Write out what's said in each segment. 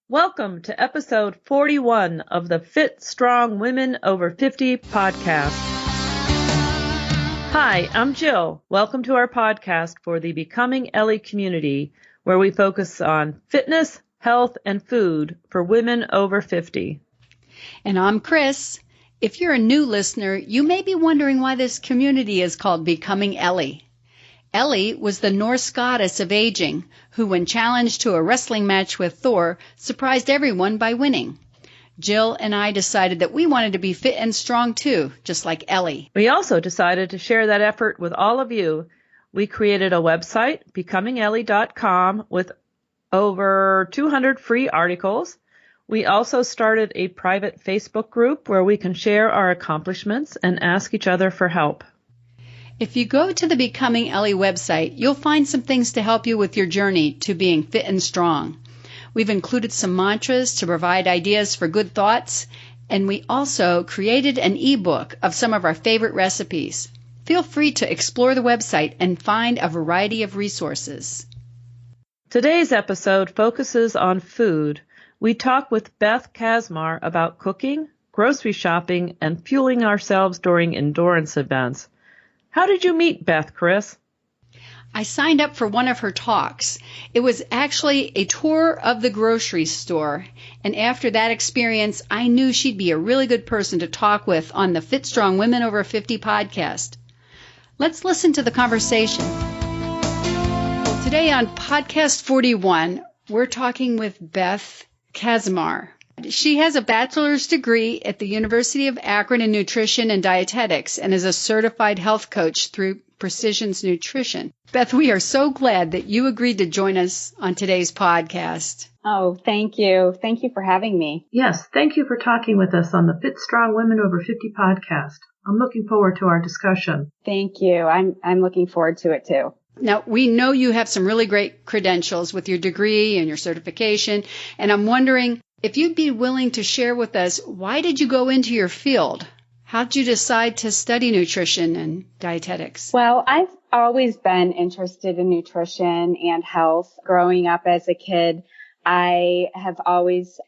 Welcome to episode 41 of the Fit Strong Women Over 50 podcast. Hi, I'm Jill. Welcome to our podcast for the Becoming Ellie community, where we focus on fitness, health, and food for women over 50. And I'm Chris. If you're a new listener, you may be wondering why this community is called Becoming Ellie. Ellie was the Norse goddess of aging, who, when challenged to a wrestling match with Thor, surprised everyone by winning. Jill and I decided that we wanted to be fit and strong too, just like Ellie. We also decided to share that effort with all of you. We created a website, becomingellie.com, with over 200 free articles. We also started a private Facebook group where we can share our accomplishments and ask each other for help. If you go to the Becoming Ellie website, you'll find some things to help you with your journey to being fit and strong. We've included some mantras to provide ideas for good thoughts, and we also created an ebook of some of our favorite recipes. Feel free to explore the website and find a variety of resources. Today's episode focuses on food. We talk with Beth Kaczmar about cooking, grocery shopping, and fueling ourselves during endurance events. How did you meet Beth, Chris? I signed up for one of her talks. It was actually a tour of the grocery store, and after that experience, I knew she'd be a really good person to talk with on the Fit Strong Women Over 50 podcast. Let's listen to the conversation. Well, today on podcast 41, we're talking with Beth Kaczmar. She has a bachelor's degree at the University of Akron in Nutrition and Dietetics and is a certified health coach through Precision's Nutrition. Beth, we are so glad that you agreed to join us on today's podcast. Oh, thank you. Thank you for having me. Yes, thank you for talking with us on the Fit Strong Women Over 50 podcast. I'm looking forward to our discussion. Thank you. I'm looking forward to it too. Now, we know you have some really great credentials with your degree and your certification, and I'm wondering if you'd be willing to share with us, why did you go into your field? How did you decide to study nutrition and dietetics? Well, I've always been interested in nutrition and health. Growing up as a kid, I have always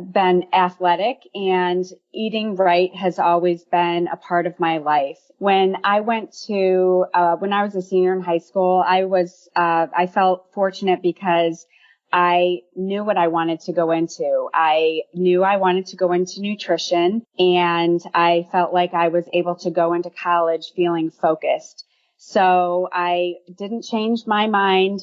been athletic, and eating right has always been a part of my life. When I was a senior in high school, I felt fortunate because I knew what I wanted to go into. I knew I wanted to go into nutrition, and I felt like I was able to go into college feeling focused. So I didn't change my mind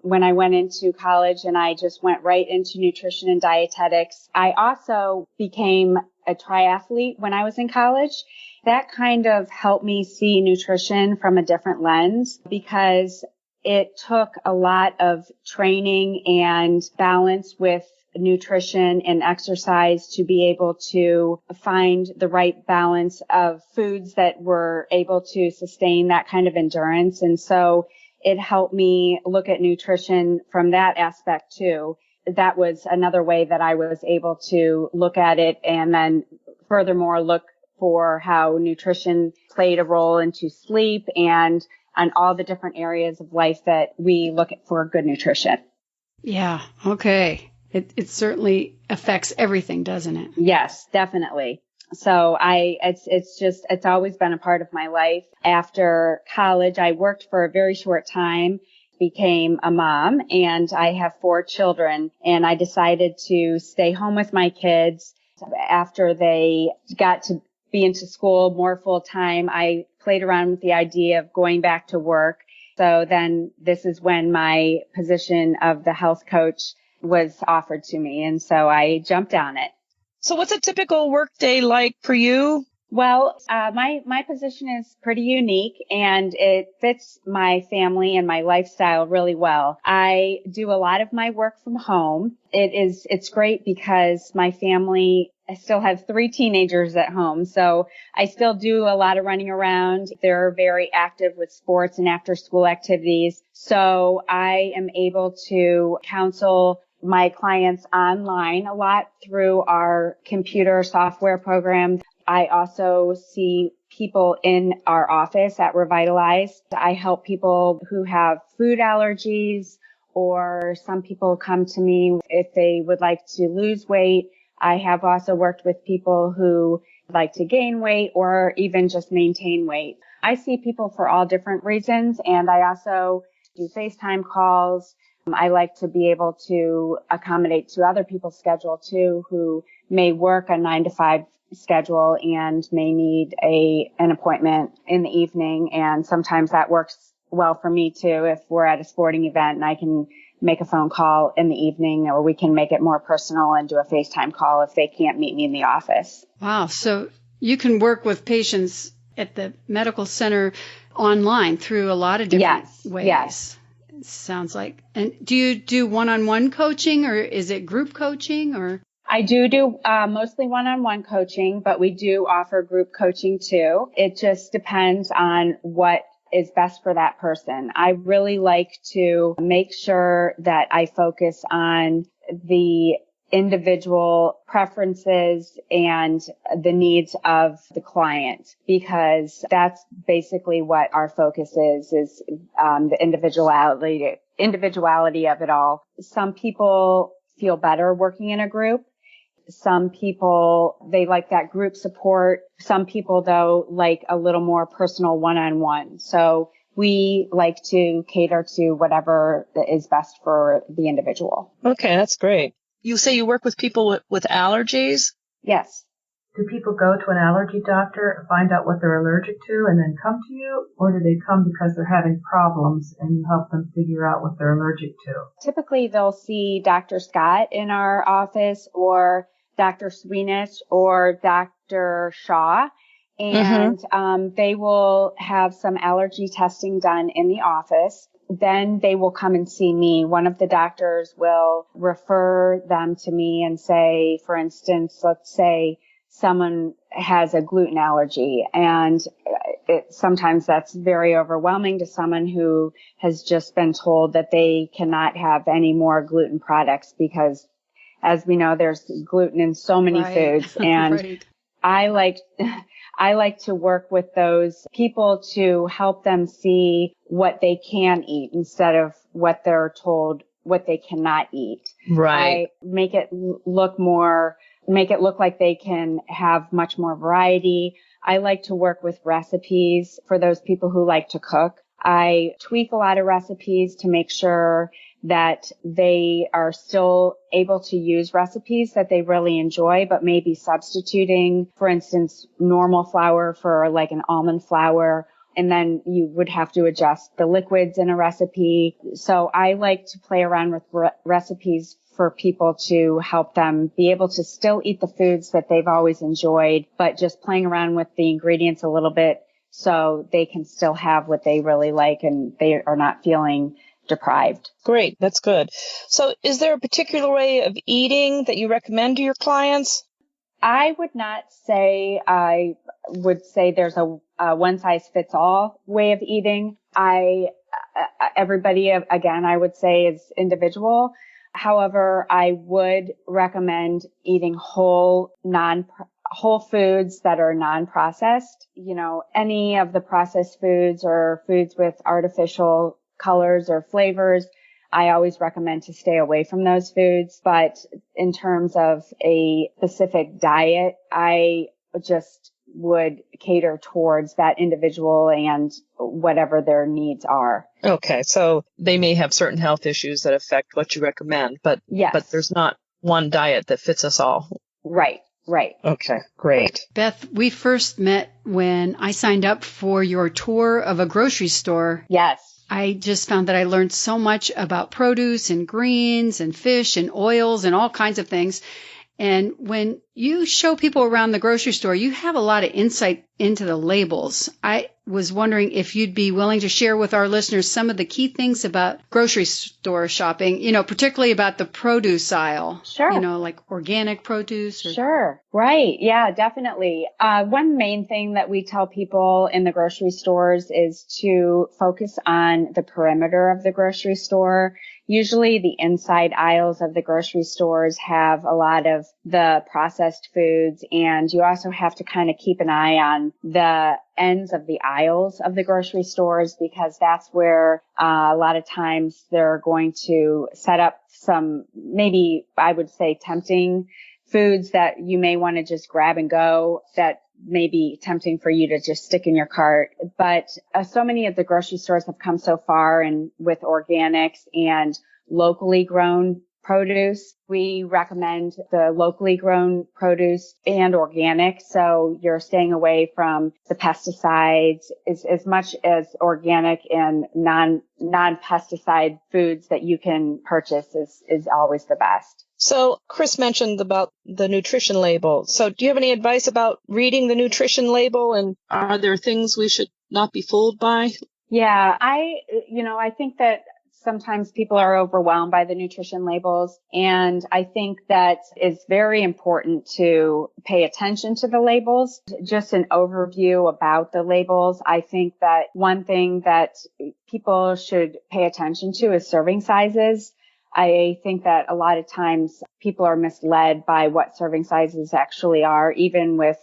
when I went into college, and I just went right into nutrition and dietetics. I also became a triathlete when I was in college. That kind of helped me see nutrition from a different lens, because it took a lot of training and balance with nutrition and exercise to be able to find the right balance of foods that were able to sustain that kind of endurance. And so it helped me look at nutrition from that aspect too. That was another way that I was able to look at it, and then furthermore look for how nutrition played a role into sleep and on all the different areas of life that we look at for good nutrition. Yeah, okay. It certainly affects everything, doesn't it? Yes, definitely. So it's always been a part of my life. After college, I worked for a very short time, became a mom, and I have 4 children, and I decided to stay home with my kids. After they got to be into school more full time, I played around with the idea of going back to work. So then this is when my position of the health coach was offered to me. And so I jumped on it. So what's a typical workday like for you? Well, my position is pretty unique, and it fits my family and my lifestyle really well. I do a lot of my work from home. It's great because my family, I still have 3 teenagers at home, so I still do a lot of running around. They're very active with sports and after school activities. So I am able to counsel my clients online a lot through our computer software program. I also see people in our office at Revitalize. I help people who have food allergies or some people come to me if they would like to lose weight. I have also worked with people who like to gain weight or even just maintain weight. I see people for all different reasons, and I also do FaceTime calls. I like to be able to accommodate to other people's schedule too, who may work a 9 to 5 schedule and may need an appointment in the evening. And sometimes that works well for me too. If we're at a sporting event and I can make a phone call in the evening, or we can make it more personal and do a FaceTime call if they can't meet me in the office. Wow. So you can work with patients at the medical center online through a lot of different ways. Yes. Sounds like. And do you do one-on-one coaching, or is it group coaching, or? I do mostly one-on-one coaching, but we do offer group coaching too. It just depends on what is best for that person. I really like to make sure that I focus on the individual preferences and the needs of the client, because that's basically what our focus is the individuality of it all. Some people feel better working in a group. Some people, they like that group support. Some people, though, like a little more personal one-on-one. So we like to cater to whatever is best for the individual. Okay, that's great. You say you work with people with allergies? Yes. Do people go to an allergy doctor, find out what they're allergic to, and then come to you? Or do they come because they're having problems and you help them figure out what they're allergic to? Typically, they'll see Dr. Scott in our office, or Dr. Sweenich, or Dr. Shaw. And they will have some allergy testing done in the office. Then they will come and see me. One of the doctors will refer them to me and say, for instance, let's say someone has a gluten allergy, and sometimes that's very overwhelming to someone who has just been told that they cannot have any more gluten products, because as we know, there's gluten in so many foods. And I like to work with those people to help them see what they can eat instead of what they're told what they cannot eat. Right. I make it look like they can have much more variety. I like to work with recipes for those people who like to cook. I tweak a lot of recipes to make sure that they are still able to use recipes that they really enjoy, but maybe substituting, for instance, normal flour for like an almond flour. And then you would have to adjust the liquids in a recipe. So I like to play around with recipes for people to help them be able to still eat the foods that they've always enjoyed, but just playing around with the ingredients a little bit so they can still have what they really like and they are not feeling deprived. Great. That's good. So is there a particular way of eating that you recommend to your clients? I would not say, I would say there's a one size fits all way of eating. Everybody, again, I would say is individual. However, I would recommend eating whole foods that are non-processed. You know, any of the processed foods or foods with artificial colors or flavors, I always recommend to stay away from those foods. But in terms of a specific diet, I just would cater towards that individual and whatever their needs are. Okay, so they may have certain health issues that affect what you recommend, but yes. But there's not one diet that fits us all. Right. Okay, great. Beth, we first met when I signed up for your tour of a grocery store. Yes. I just found that I learned so much about produce and greens and fish and oils and all kinds of things. And when you show people around the grocery store, you have a lot of insight into the labels. I was wondering if you'd be willing to share with our listeners some of the key things about grocery store shopping, you know, particularly about the produce aisle. Sure. You know, like organic produce. Sure. Right. Yeah, definitely. One main thing that we tell people in the grocery stores is to focus on the perimeter of the grocery store. Usually the inside aisles of the grocery stores have a lot of the processed processed foods. And you also have to kind of keep an eye on the ends of the aisles of the grocery stores, because that's where a lot of times they're going to set up some, maybe I would say tempting foods that you may want to just grab and go, that may be tempting for you to just stick in your cart. But so many of the grocery stores have come so far, and with organics and locally grown produce, we recommend the locally grown produce and organic. So you're staying away from the pesticides as much as organic and non-pesticide foods that you can purchase is always the best. So Chris mentioned about the nutrition label. So do you have any advice about reading the nutrition label, and are there things we should not be fooled by? Yeah, I think that sometimes people are overwhelmed by the nutrition labels, and I think that it's very important to pay attention to the labels. Just an overview about the labels. I think that one thing that people should pay attention to is serving sizes. I think that a lot of times people are misled by what serving sizes actually are, even with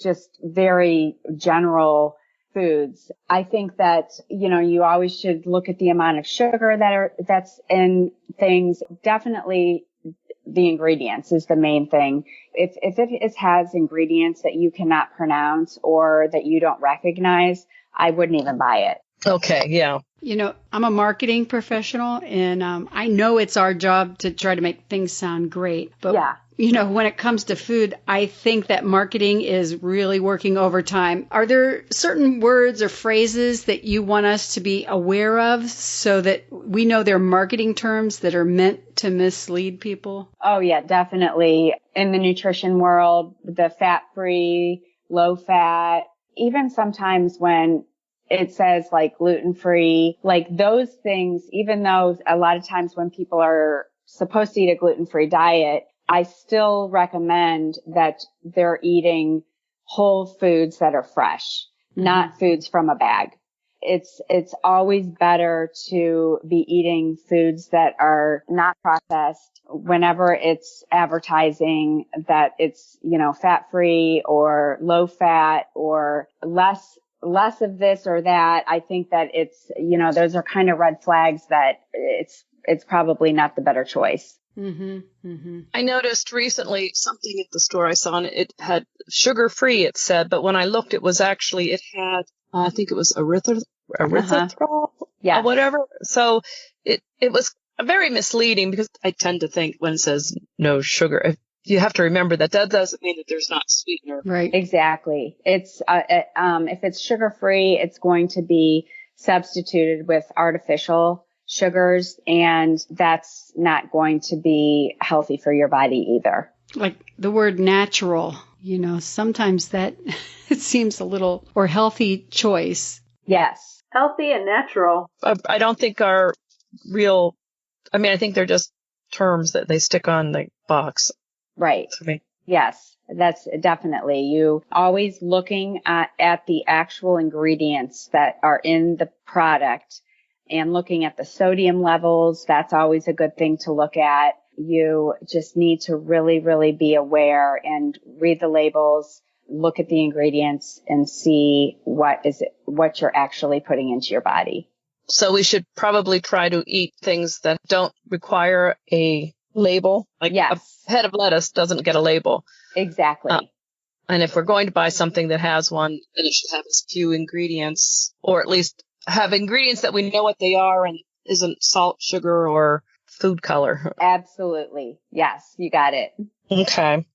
just very general foods. I think that, you always should look at the amount of sugar that's in things. Definitely the ingredients is the main thing. If it has ingredients that you cannot pronounce or that you don't recognize, I wouldn't even buy it. Okay, yeah. I'm a marketing professional, and I know it's our job to try to make things sound great. But, yeah. When it comes to food, I think that marketing is really working overtime. Are there certain words or phrases that you want us to be aware of so that we know they're marketing terms that are meant to mislead people? Oh, yeah, definitely. In the nutrition world, the fat-free, low-fat, even sometimes when it says like gluten-free, like those things, even though a lot of times when people are supposed to eat a gluten-free diet, I still recommend that they're eating whole foods that are fresh, not foods from a bag. It's always better to be eating foods that are not processed whenever it's advertising that it's, fat-free or low fat or less of this or that. I think that it's, those are kind of red flags that it's probably not the better choice. Mm-hmm. Mm-hmm. I noticed recently something at the store I saw, and it had sugar-free, it said, but when I looked, it had, I think it was erythritol, yeah, or whatever. So it was very misleading, because I tend to think when it says no sugar, you have to remember that doesn't mean that there's not sweetener. Right. Exactly. It's, if it's sugar-free, it's going to be substituted with artificial sugars, and that's not going to be healthy for your body either. Like the word natural, sometimes that it seems a little, or healthy choice. Yes. Healthy and natural. I don't think are real. I think they're just terms that they stick on the box. Right. To me. Yes, that's definitely. You always looking at the actual ingredients that are in the product and looking at the sodium levels. That's always a good thing to look at. You just need to really, really be aware and read the labels, look at the ingredients, and see what you're actually putting into your body. So we should probably try to eat things that don't require a label. Like yes. A head of lettuce doesn't get a label. Exactly. And if we're going to buy something that has one, then it should have as few ingredients, or at least have ingredients that we know what they are and isn't salt, sugar, or food color. Absolutely. Yes, you got it. Okay.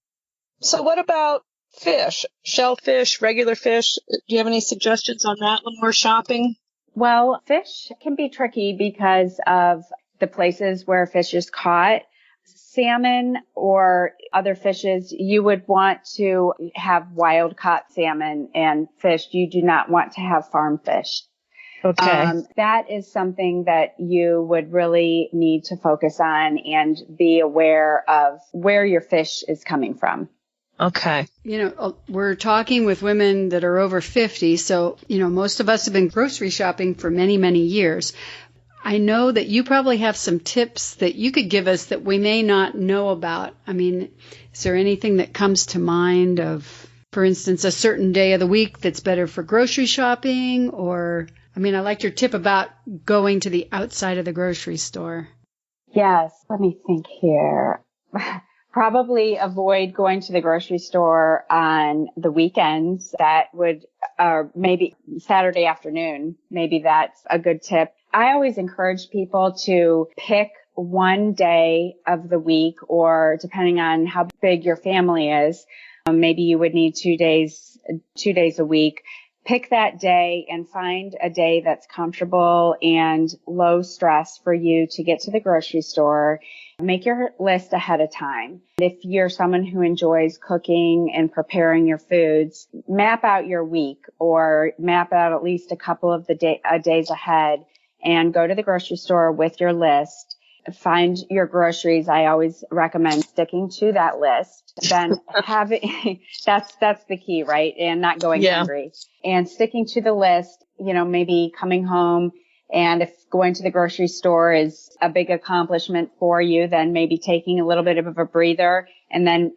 So what about fish? Shellfish, regular fish? Do you have any suggestions on that when we're shopping? Well, fish can be tricky because of the places where fish is caught. Salmon or other fishes, you would want to have wild caught salmon and fish. You do not want to have farm fish. Okay. That is something that you would really need to focus on and be aware of where your fish is coming from. Okay. We're talking with women that are over 50. So, most of us have been grocery shopping for many, many years. I know that you probably have some tips that you could give us that we may not know about. I mean, is there anything that comes to mind of, for instance, a certain day of the week that's better for grocery shopping? Or, I mean, I liked your tip about going to the outside of the grocery store. Yes. Let me think here. Probably avoid going to the grocery store on the weekends. That would, maybe Saturday afternoon. Maybe that's a good tip. I always encourage people to pick one day of the week, or depending on how big your family is, maybe you would need 2 days a week. Pick that day and find a day that's comfortable and low stress for you to get to the grocery store. Make your list ahead of time. If you're someone who enjoys cooking and preparing your foods, map out your week, or map out at least a couple of the days ahead and go to the grocery store with your list. Find your groceries. I always recommend sticking to that list. Then have it, that's the key, right? And not going hungry. And sticking to the list, maybe coming home, and if going to the grocery store is a big accomplishment for you, then maybe taking a little bit of a breather, and then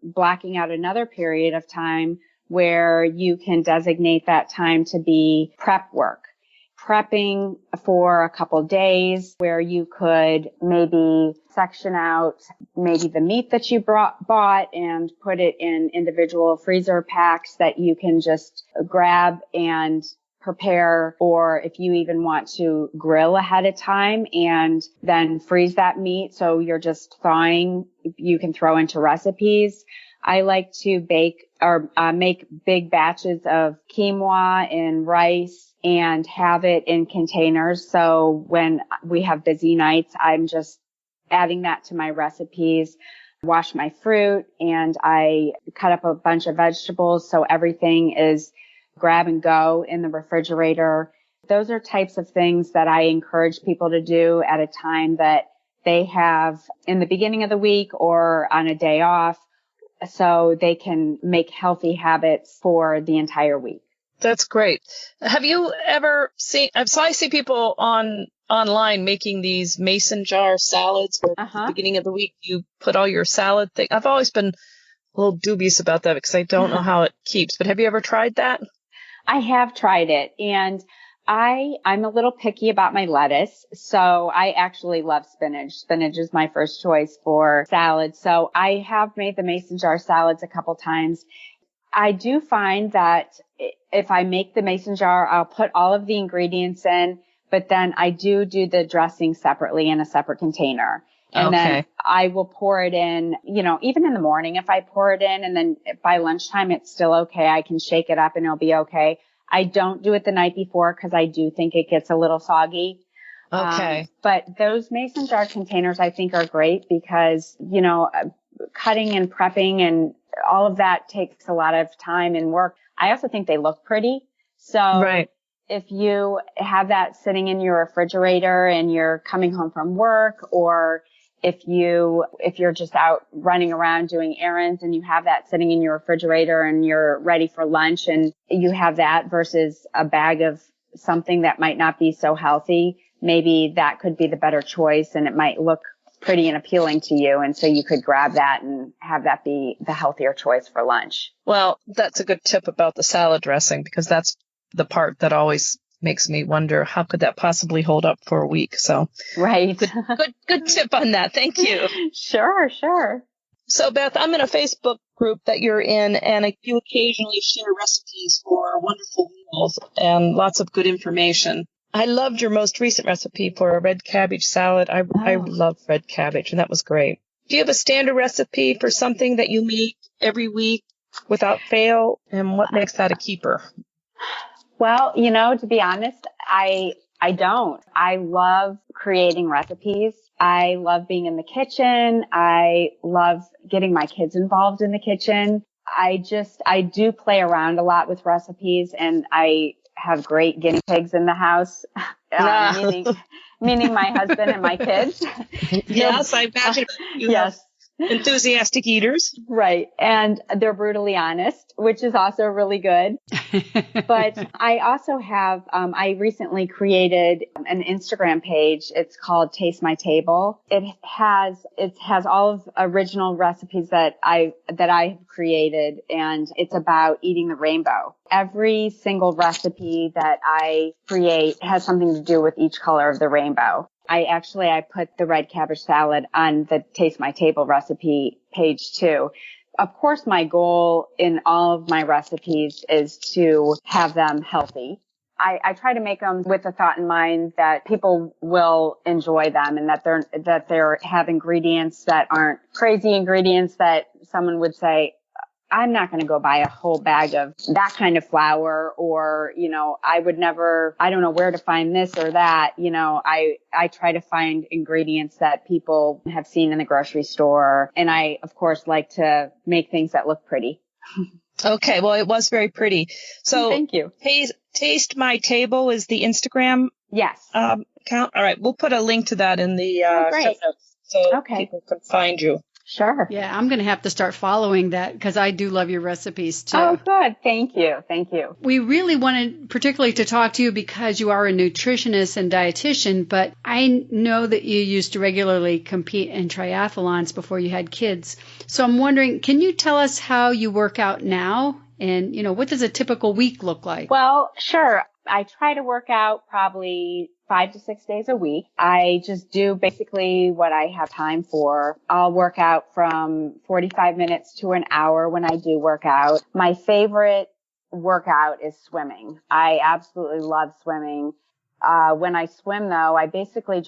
blocking out another period of time where you can designate that time to be prep work. Prepping for a couple days, where you could maybe section out maybe the meat that you bought and put it in individual freezer packs that you can just grab and prepare, or if you even want to grill ahead of time and then freeze that meat so you're just thawing, you can throw into recipes. I like to bake or make big batches of quinoa and rice and have it in containers. So when we have busy nights, I'm just adding that to my recipes. Wash my fruit, and I cut up a bunch of vegetables so everything is grab and go in the refrigerator. Those are types of things that I encourage people to do at a time that they have in the beginning of the week or on a day off, so they can make healthy habits for the entire week. That's great. Have you ever seen, so I see people online making these mason jar salads where at the beginning of the week you put all your salad thing. I've always been a little dubious about that because I don't know how it keeps, but have you ever tried that? I have tried it, and I'm a little picky about my lettuce, so I actually love spinach. Spinach is my first choice for salad. So I have made the mason jar salads a couple times. I do find that if I make the mason jar, I'll put all of the ingredients in, but then I do the dressing separately in a separate container. And then I will pour it in, even in the morning, if I pour it in, and then by lunchtime, it's still okay. I can shake it up and it'll be okay. I don't do it the night before because I do think it gets a little soggy. Okay. But those mason jar containers I think are great because, cutting and prepping and all of that takes a lot of time and work. I also think they look pretty. So if you have that sitting in your refrigerator and you're coming home from work, or if you're just out running around doing errands and you have that sitting in your refrigerator and you're ready for lunch and you have that versus a bag of something that might not be so healthy, maybe that could be the better choice and it might look pretty and appealing to you. And so you could grab that and have that be the healthier choice for lunch. Well, that's a good tip about the salad dressing, because that's the part that always makes me wonder, how could that possibly hold up for a week? So good tip on that. Thank you. Sure. So Beth, I'm in a Facebook group that you're in, and you occasionally share recipes for wonderful meals and lots of good information. I loved your most recent recipe for a red cabbage salad. I love red cabbage, and that was great. Do you have a standard recipe for something that you make every week without fail, and what makes that a keeper? Well, to be honest, I don't. I love creating recipes. I love being in the kitchen. I love getting my kids involved in the kitchen. I do play around a lot with recipes, and I have great guinea pigs in the house, meaning my husband and my kids. Yes, I imagine. Yes. Enthusiastic eaters. Right. And they're brutally honest, which is also really good. But I also have, I recently created an Instagram page. It's called Taste My Table. It has all of original recipes that I have created, and it's about eating the rainbow. Every single recipe that I create has something to do with each color of the rainbow. I put the red cabbage salad on the Taste My Table recipe page too. Of course, my goal in all of my recipes is to have them healthy. I try to make them with the thought in mind that people will enjoy them, and that they have ingredients that aren't crazy ingredients that someone would say, I'm not going to go buy a whole bag of that kind of flour, or, I would never, I don't know where to find this or that. I try to find ingredients that people have seen in the grocery store. And I, of course, like to make things that look pretty. Okay. Well, it was very pretty. So thank you. Taste My Table is the Instagram account. All right. We'll put a link to that in the show notes so people can find you. Sure. Yeah, I'm going to have to start following that because I do love your recipes too. Oh, good. Thank you. Thank you. We really wanted particularly to talk to you because you are a nutritionist and dietitian, but I know that you used to regularly compete in triathlons before you had kids. So I'm wondering, can you tell us how you work out now? And, what does a typical week look like? Well, sure. I try to work out probably 5 to 6 days a week. I just do basically what I have time for. I'll work out from 45 minutes to an hour when I do work out. My favorite workout is swimming. I absolutely love swimming. When I swim though, I basically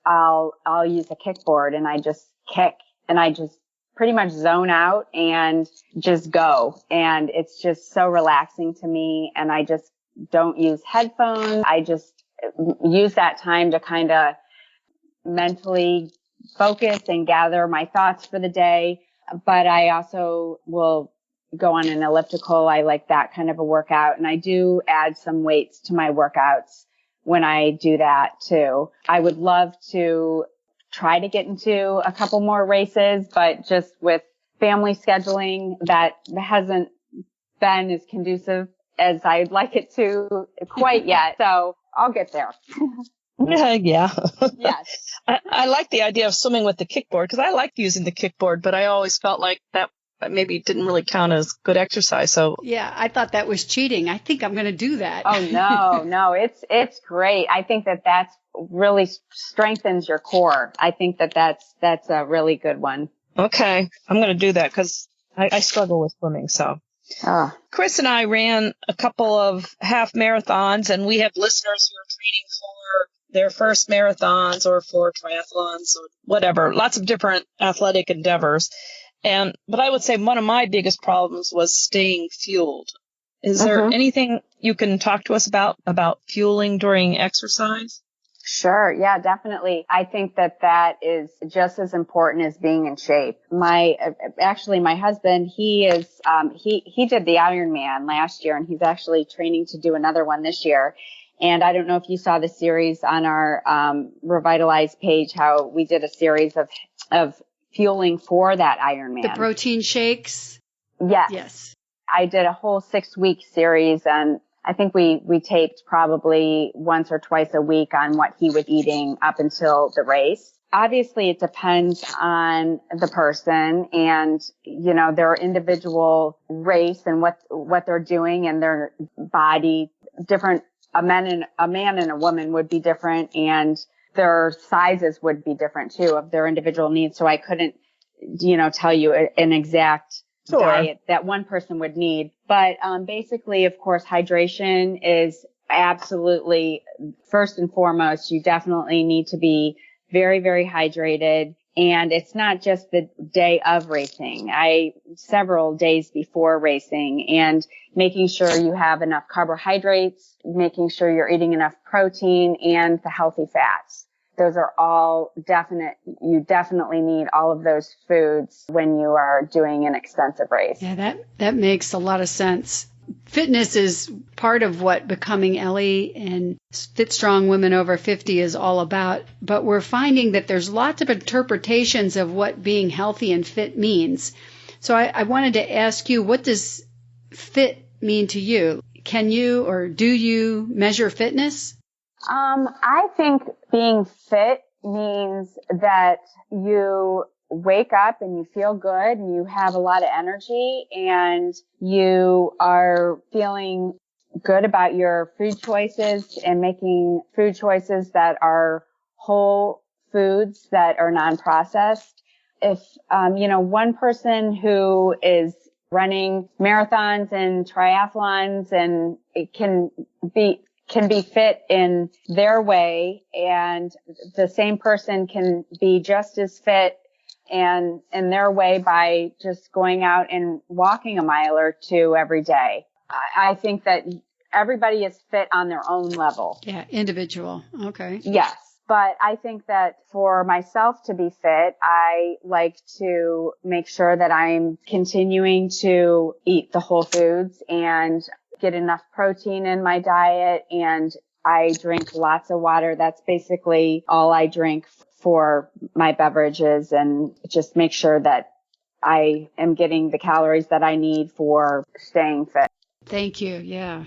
I'll use a kickboard and I just kick and I just pretty much zone out and just go. And it's just so relaxing to me. And I just don't use headphones. I just use that time to kind of mentally focus and gather my thoughts for the day. But I also will go on an elliptical. I like that kind of a workout. And I do add some weights to my workouts when I do that too. I would love to try to get into a couple more races, but just with family scheduling, that hasn't been as conducive as I'd like it to quite yet. So I'll get there. Yeah. Yes. I like the idea of swimming with the kickboard because I liked using the kickboard, but I always felt like that maybe didn't really count as good exercise. So yeah, I thought that was cheating. I think I'm going to do that. Oh, no, it's great. I think that's really strengthens your core. I think that's a really good one. Okay. I'm going to do that because I struggle with swimming. So Chris and I ran a couple of half marathons, and we have listeners who are training for their first marathons or for triathlons or whatever, lots of different athletic endeavors. But I would say one of my biggest problems was staying fueled. Is there anything you can talk to us about fueling during exercise? Sure. Yeah, definitely. I think that is just as important as being in shape. My husband, he did the Ironman last year, and he's actually training to do another one this year. And I don't know if you saw the series on our Revitalize page, how we did a series of fueling for that Ironman. The protein shakes? Yes. I did a whole 6-week series, and I think we taped probably once or twice a week on what he was eating up until the race. Obviously, it depends on the person and, their individual race and what they're doing and their body. Different, a man and a woman would be different, and their sizes would be different too of their individual needs. So I couldn't, tell you an exact diet that one person would need. But basically, of course, hydration is absolutely first and foremost. You definitely need to be very, very hydrated. And it's not just the day of racing. Several days before racing, and making sure you have enough carbohydrates, making sure you're eating enough protein and the healthy fats. Those are all definite. You definitely need all of those foods when you are doing an extensive race. Yeah, that makes a lot of sense. fitness is part of what Becoming Ellie and Fit Strong Women Over 50 is all about, but we're finding that there's lots of interpretations of what being healthy and fit means. So I wanted to ask you, what does fit mean to you? Can you or do you measure fitness? I think being fit means that you wake up and you feel good and you have a lot of energy and you are feeling good about your food choices and making food choices that are whole foods that are non-processed. If, one person who is running marathons and triathlons and it can be fit in their way, and the same person can be just as fit and in their way by just going out and walking a mile or two every day. I think that everybody is fit on their own level. Yeah, individual. Okay. Yes. But I think that for myself to be fit, I like to make sure that I'm continuing to eat the whole foods and get enough protein in my diet, and I drink lots of water. That's basically all I drink for my beverages, and just make sure that I am getting the calories that I need for staying fit. Thank you. Yeah.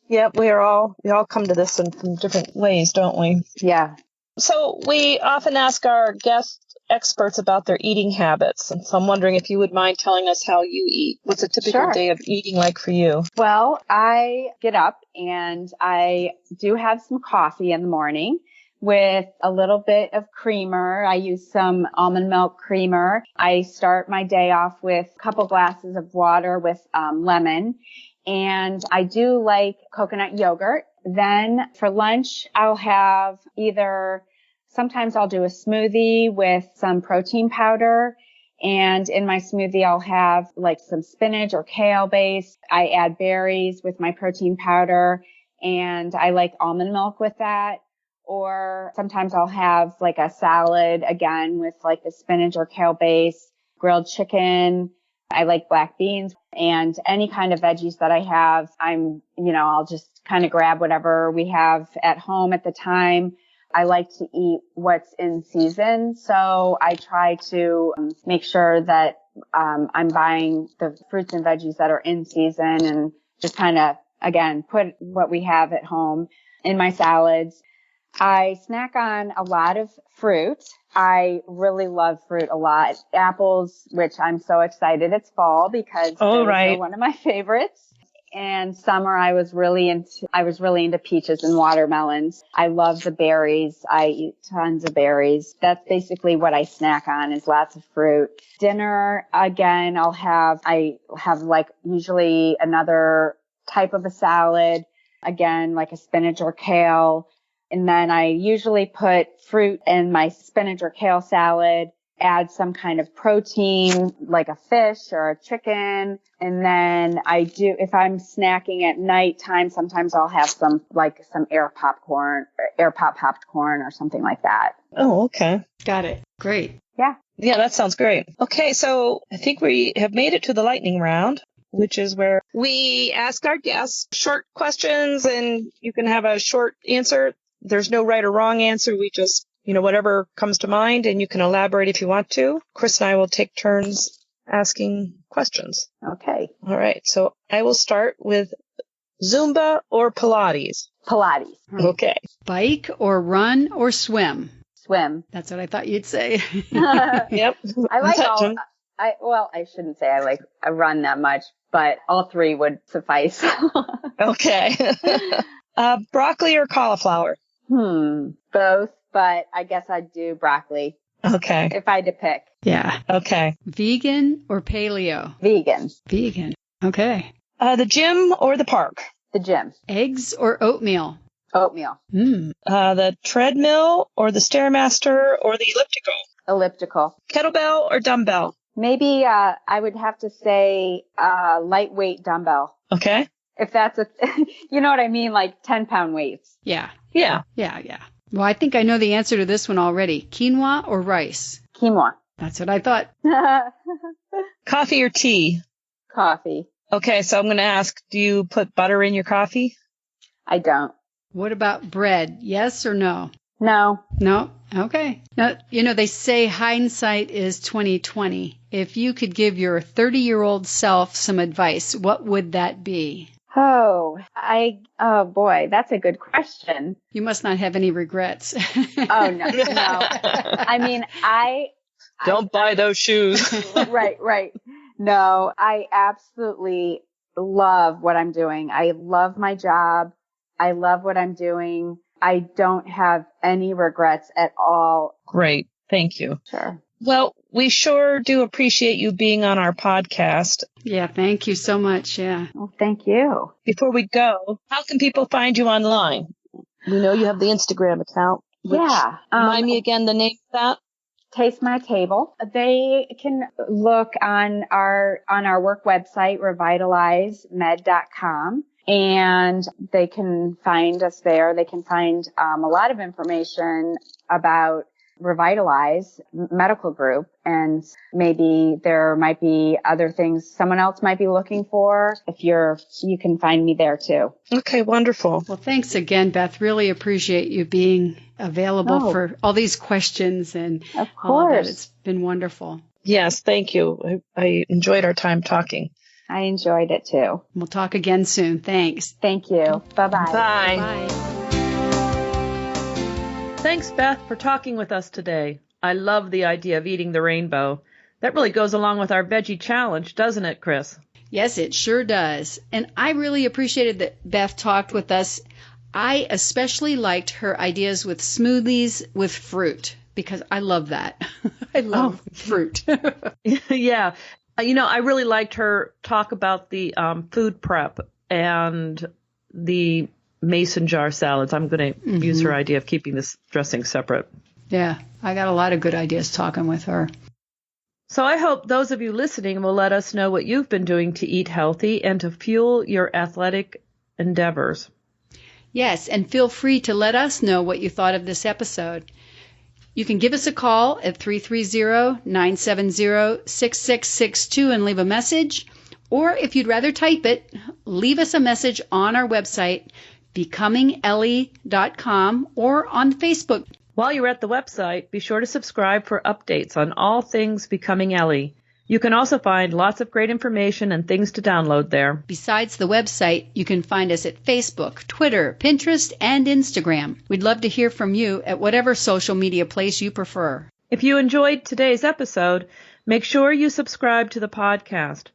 Yep, we all come to this in different ways, don't we? Yeah. So we often ask our guest experts about their eating habits. And so I'm wondering if you would mind telling us how you eat. What's a typical day of eating like for you? Well, I get up and I do have some coffee in the morning with a little bit of creamer. I use some almond milk creamer. I start my day off with a couple glasses of water with lemon. And I do like coconut yogurt. Then for lunch, I'll have sometimes I'll do a smoothie with some protein powder. And in my smoothie, I'll have like some spinach or kale base. I add berries with my protein powder, and I like almond milk with that. Or sometimes I'll have like a salad again with like the spinach or kale base, grilled chicken. I like black beans, and any kind of veggies that I have, I'll just kind of grab whatever we have at home at the time. I like to eat what's in season. So I try to make sure that I'm buying the fruits and veggies that are in season, and just kind of, again, put what we have at home in my salads. I snack on a lot of fruit. I really love fruit a lot. Apples, which I'm so excited it's fall because they're one of my favorites. And summer, I was really into peaches and watermelons. I love the berries. I eat tons of berries. That's basically what I snack on, is lots of fruit. Dinner, again, I have like usually another type of a salad, again, like a spinach or kale. And then I usually put fruit in my spinach or kale salad, add some kind of protein, like a fish or a chicken. And then if I'm snacking at nighttime, sometimes I'll have some air pop popcorn or something like that. Oh, okay. Got it. Great. Yeah. Yeah, that sounds great. Okay, so I think we have made it to the lightning round, which is where we ask our guests short questions, and you can have a short answer. There's no right or wrong answer. We just, whatever comes to mind, and you can elaborate if you want to. Chris and I will take turns asking questions. Okay. All right. So I will start with Zumba or Pilates? Pilates. Okay. Bike or run or swim? Swim. That's what I thought you'd say. Yep. I like I shouldn't say I run that much, but all three would suffice. Okay. Broccoli or cauliflower? Both, but I guess I'd do broccoli. Okay. If I had to pick. Yeah. Okay. Vegan or paleo? Vegan. Vegan. Okay. The gym or the park? The gym. Eggs or oatmeal? Oatmeal. The treadmill or the Stairmaster or the elliptical? Elliptical. Kettlebell or dumbbell? Maybe I would have to say lightweight dumbbell. Okay. If that's you know what I mean, like 10-pound weights. Yeah. Yeah. Yeah. Well, I think I know the answer to this one already. Quinoa or rice? Quinoa. That's what I thought. Coffee or tea? Coffee. Okay, so I'm going to ask, do you put butter in your coffee? I don't. What about bread? Yes or no? No. No? Okay. Now, they say hindsight is 20/20. If you could give your 30-year-old self some advice, what would that be? Oh boy, that's a good question. You must not have any regrets. Oh, no. I mean, Don't buy those shoes. Right. No, I absolutely love what I'm doing. I love my job. I love what I'm doing. I don't have any regrets at all. Great. Thank you. Sure. Well, we sure do appreciate you being on our podcast. Yeah, thank you so much. Yeah. Well, thank you. Before we go, how can people find you online? We know you have the Instagram account. Yeah. Remind me again the name of that. Taste My Table. They can look on our work website, revitalizemed.com, and they can find us there. They can find a lot of information about Revitalize Medical Group, and maybe there might be other things someone else might be looking for. You can find me there too. Okay, wonderful. Well, thanks again, Beth. Really appreciate you being available for all these questions and of course. All of that. It's been wonderful. Yes, thank you. I enjoyed our time talking. I enjoyed it too. We'll talk again soon. Thanks. Thank you. Bye-bye. Bye. Bye. Thanks, Beth, for talking with us today. I love the idea of eating the rainbow. That really goes along with our veggie challenge, doesn't it, Chris? Yes, it sure does. And I really appreciated that Beth talked with us. I especially liked her ideas with smoothies with fruit because I love that. I love fruit. Yeah. I really liked her talk about the food prep and the mason jar salads. I'm going to use her idea of keeping this dressing separate. Yeah, I got a lot of good ideas talking with her. So I hope those of you listening will let us know what you've been doing to eat healthy and to fuel your athletic endeavors. Yes, and feel free to let us know what you thought of this episode. You can give us a call at 330-970-6662 and leave a message. Or if you'd rather type it, leave us a message on our website, becomingellie.com, or on Facebook. While you're at the website, be sure to subscribe for updates on all things Becoming Ellie. You can also find lots of great information and things to download there. Besides the website, you can find us at Facebook, Twitter, Pinterest, and Instagram. We'd love to hear from you at whatever social media place you prefer. If you enjoyed today's episode, make sure you subscribe to the podcast.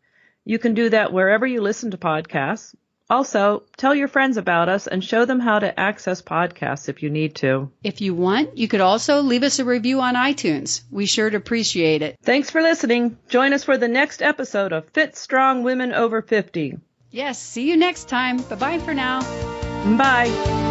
You can do that wherever you listen to podcasts. Also, tell your friends about us and show them how to access podcasts if you need to. If you want, you could also leave us a review on iTunes. We sure appreciate it. Thanks for listening. Join us for the next episode of Fit Strong Women Over 50. Yes, see you next time. Bye-bye for now. Bye.